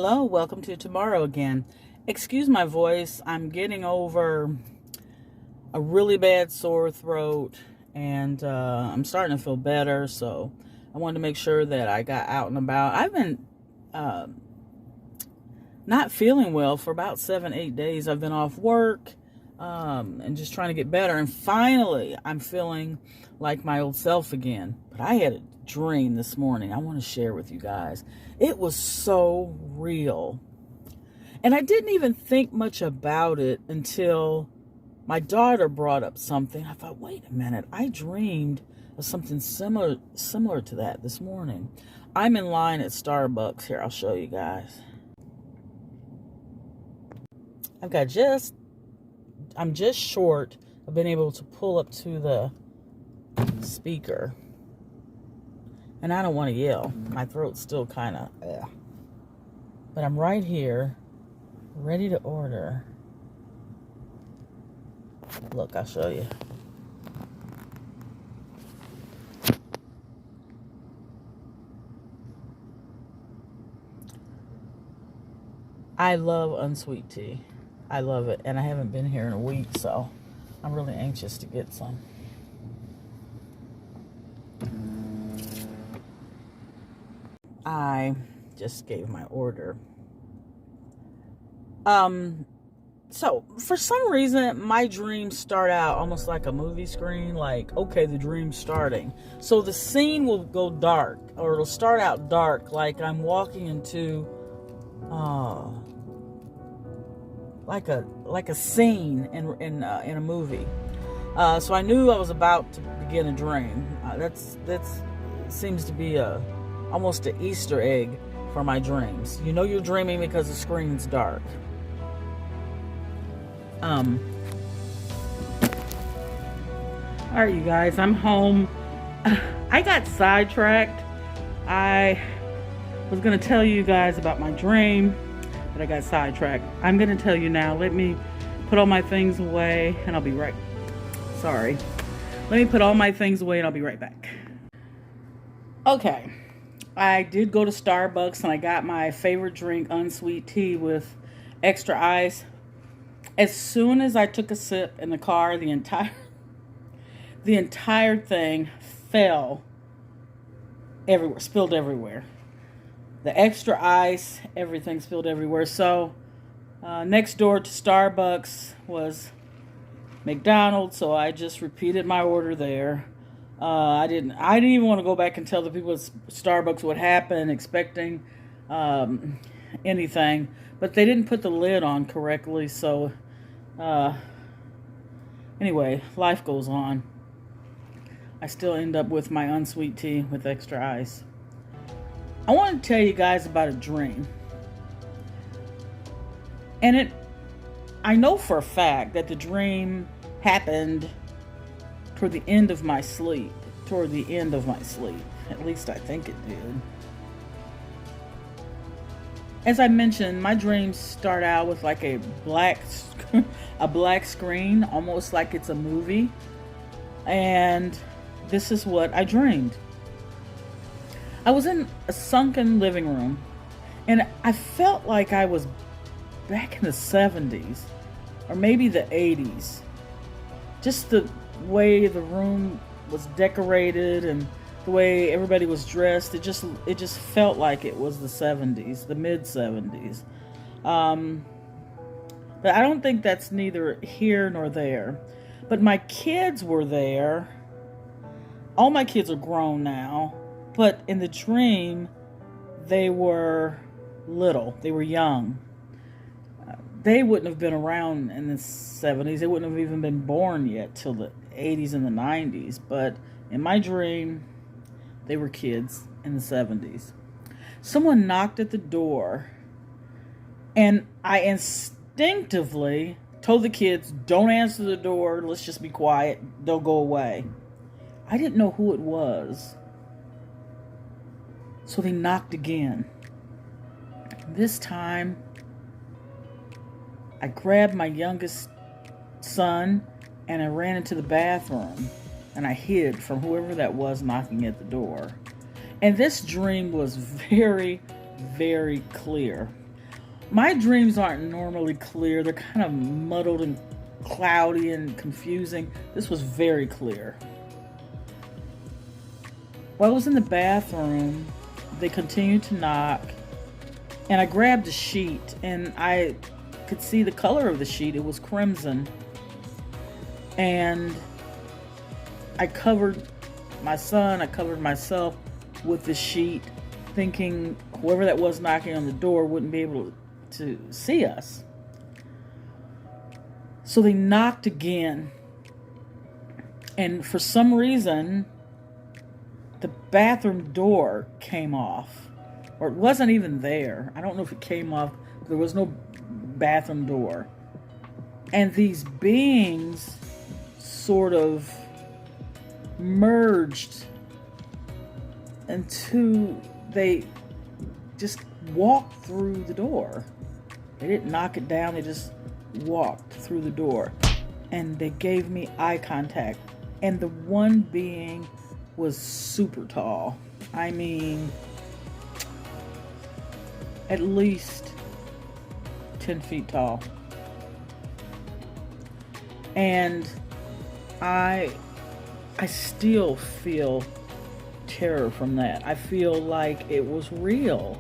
Hello, welcome to Tomorrow Again. Excuse my voice, I'm getting over a really bad sore throat and I'm starting to feel better, so I wanted to make sure that I got out and about. I've been not feeling well for about 7-8 days. I've been off work and just trying to get better, and finally I'm feeling like my old self again. But I had a dream this morning I want to share with you guys. It was so real, and I didn't even think much about it until my daughter brought up something. I thought, wait a minute, I dreamed of something similar to that this morning. I'm in line at Starbucks. Here, I'll show you guys. I'm just short of being able to pull up to the speaker. And I don't want to yell. My throat's still kind of, but I'm right here, ready to order. Look, I'll show you. I love unsweet tea. I love it. And I haven't been here in a week, so I'm really anxious to get some. I just gave my order. So for some reason, my dreams start out almost like a movie screen. Like, okay, the dream's starting. So the scene will go dark, or it'll start out dark, like I'm walking into, like a scene in a movie. So I knew I was about to begin a dream. That's seems to be almost an Easter egg for my dreams. You know you're dreaming because the screen's dark. All right, you guys, I'm home. I got sidetracked. I was going to tell you guys about my dream, but I got sidetracked. I'm going to tell you now. Let me put all my things away and I'll be right. Sorry. Let me put all my things away and I'll be right back. Okay. I did go to Starbucks and I got my favorite drink, unsweet tea with extra ice. As soon as I took a sip in the car, the entire thing fell everywhere, spilled everywhere. The extra ice, everything spilled everywhere. So next door to Starbucks was McDonald's, so I just repeated my order there. I didn't even want to go back and tell the people at Starbucks what happened, expecting anything, but they didn't put the lid on correctly. So anyway, life goes on. I still end up with my unsweet tea with extra ice. I want to tell you guys about a dream, and I know for a fact that the dream happened toward the end of my sleep. At least I think it did. As I mentioned, my dreams start out with like a black screen, almost like it's a movie. And this is what I dreamed. I was in a sunken living room, and I felt like I was back in the 70s, or maybe the 80s. Just the way the room was decorated and the way everybody was dressed, it just felt like it was the 70s, the mid 70s. But I don't think that's neither here nor there. But my kids were there. All my kids are grown now, but in the dream they were little, they were young. They wouldn't have been around in the 70s. They wouldn't have even been born yet till the 80s and the 90s. But in my dream, they were kids in the 70s. Someone knocked at the door, and I instinctively told the kids, don't answer the door. Let's just be quiet. They'll go away. I didn't know who it was. So they knocked again. This time, I grabbed my youngest son and I ran into the bathroom and I hid from whoever that was knocking at the door. And this dream was very, very clear. My dreams aren't normally clear. They're kind of muddled and cloudy and confusing. This was very clear. While I was in the bathroom, they continued to knock, and I grabbed a sheet, and I could see the color of the sheet. It was crimson. And I covered my son, I covered myself with the sheet, thinking whoever that was knocking on the door wouldn't be able to see us. So they knocked again, and for some reason the bathroom door came off, or it wasn't even there. I don't know if it came off. There was no bathroom door, and these beings sort of merged into, they just walked through the door. They didn't knock it down, they just walked through the door, and they gave me eye contact. And the one being was super tall. I mean, at least 10 feet tall. And I still feel terror from that. I feel like it was real.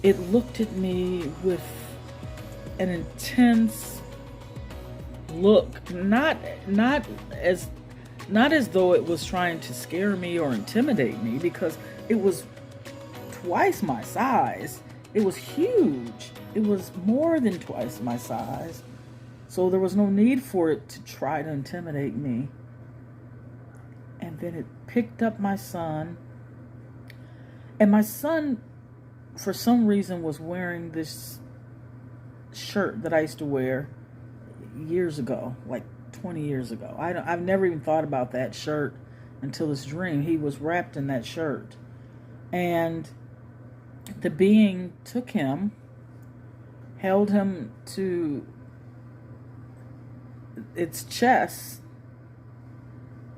It looked at me with an intense look, not as though it was trying to scare me or intimidate me, because it was twice my size. It was huge. It was more than twice my size. So there was no need for it to try to intimidate me. And then it picked up my son. And my son, for some reason, was wearing this shirt that I used to wear years ago, like 20 years ago. I've never even thought about that shirt until this dream. He was wrapped in that shirt. And the being took him, held him to its chest,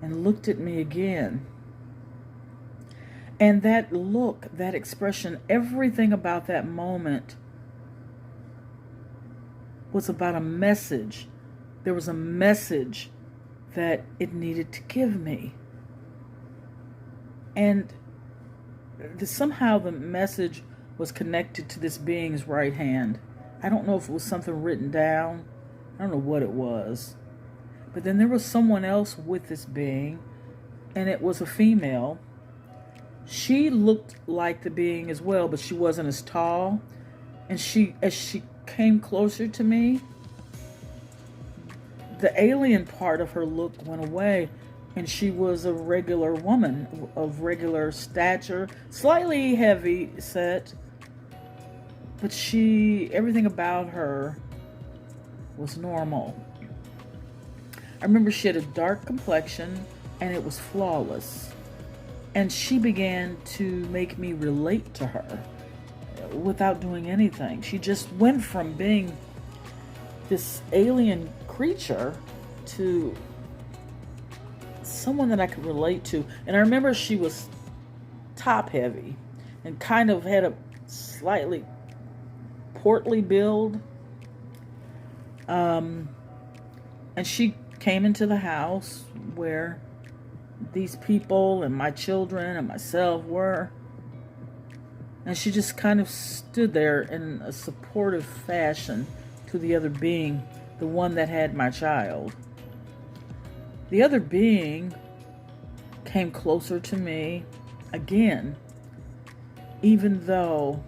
and looked at me again. And that look, that expression, everything about that moment was about a message. There was a message that it needed to give me. And somehow the message was connected to this being's right hand. I don't know if it was something written down. I don't know what it was. But then there was someone else with this being, and it was a female. She looked like the being as well, but she wasn't as tall. And as she came closer to me, the alien part of her look went away, and she was a regular woman of regular stature, slightly heavy set, but everything about her was normal. I remember she had a dark complexion, and it was flawless. And she began to make me relate to her without doing anything. She just went from being this alien creature to someone that I could relate to. And I remember she was top heavy and kind of had a slightly portly build. And she came into the house where these people and my children and myself were. And she just kind of stood there in a supportive fashion to the other being, the one that had my child. The other being came closer to me again, even though,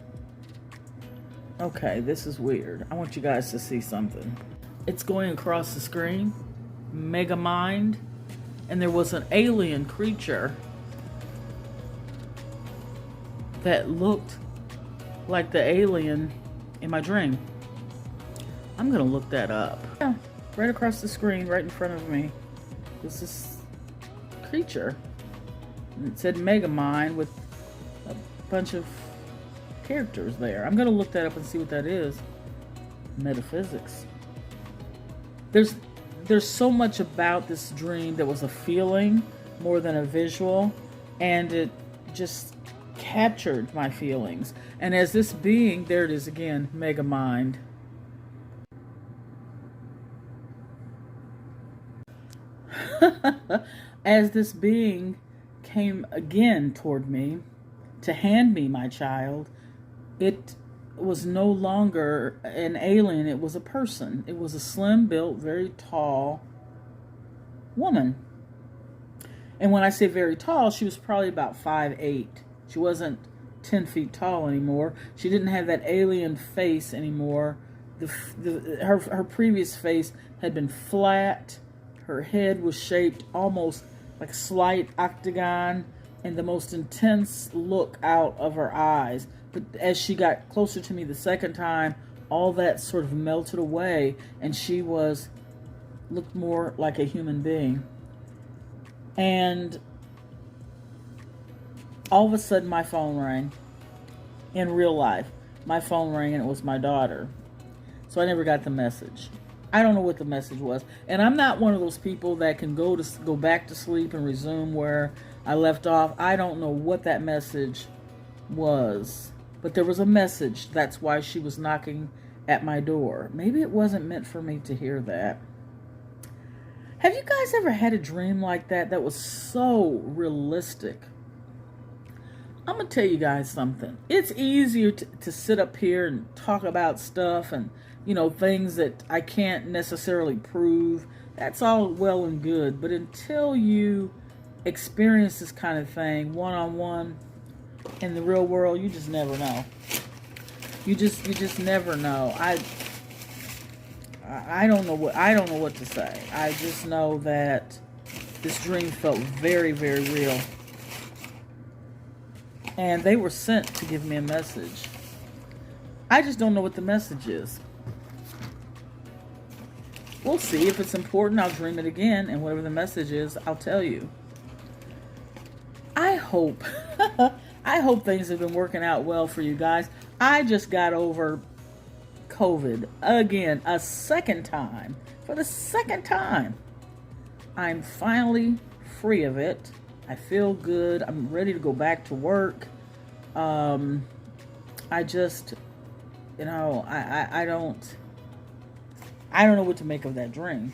okay, this is weird. I want you guys to see something. It's going across the screen, Megamind, and there was an alien creature that looked like the alien in my dream. I'm gonna look that up. Yeah, right across the screen, right in front of me, was this creature. And it said Megamind with a bunch of characters there. I'm gonna look that up and see what that is. Metaphysics. There's so much about this dream that was a feeling more than a visual, and it just captured my feelings. And as this being, there it is again, mega mind. As this being came again toward me to hand me my child, it was no longer an alien, it was a person. It was a slim built, very tall woman. And when I say very tall, she was probably about 5'8". She wasn't 10 feet tall anymore. She didn't have that alien face anymore. Her previous face had been flat. Her head was shaped almost like a slight octagon, and the most intense look out of her eyes. But as she got closer to me the second time, all that sort of melted away, and she looked more like a human being. And all of a sudden my phone rang. In real life, my phone rang and it was my daughter. So I never got the message. I don't know what the message was. And I'm not one of those people that can go back to sleep and resume where I left off. I don't know what that message was. But there was a message. That's why she was knocking at my door. Maybe it wasn't meant for me to hear that. Have you guys ever had a dream like that that was so realistic? I'm going to tell you guys something. It's easier to sit up here and talk about stuff and, things that I can't necessarily prove. That's all well and good. But until you experience this kind of thing one-on-one in the real world, you just never know. You just never know. I don't know what to say. I just know that this dream felt very, very real. And they were sent to give me a message. I just don't know what the message is. We'll see. If it's important, I'll dream it again, and whatever the message is, I'll tell you. I hope things have been working out well for you guys. I just got over COVID again, a second time. For the second time. I'm finally free of it. I feel good. I'm ready to go back to work. I just, I don't know what to make of that dream.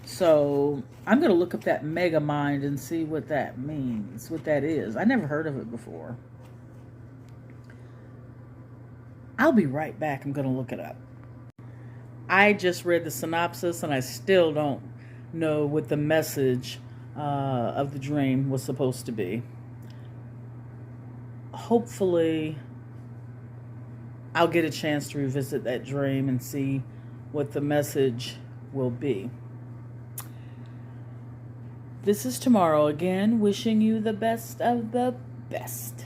So I'm going to look up that mega mind and see what that means, what that is. I never heard of it before. I'll be right back. I'm going to look it up. I just read the synopsis and I still don't know what the message of the dream was supposed to be. Hopefully, I'll get a chance to revisit that dream and see what the message will be. This is Tomorrow again, wishing you the best of the best.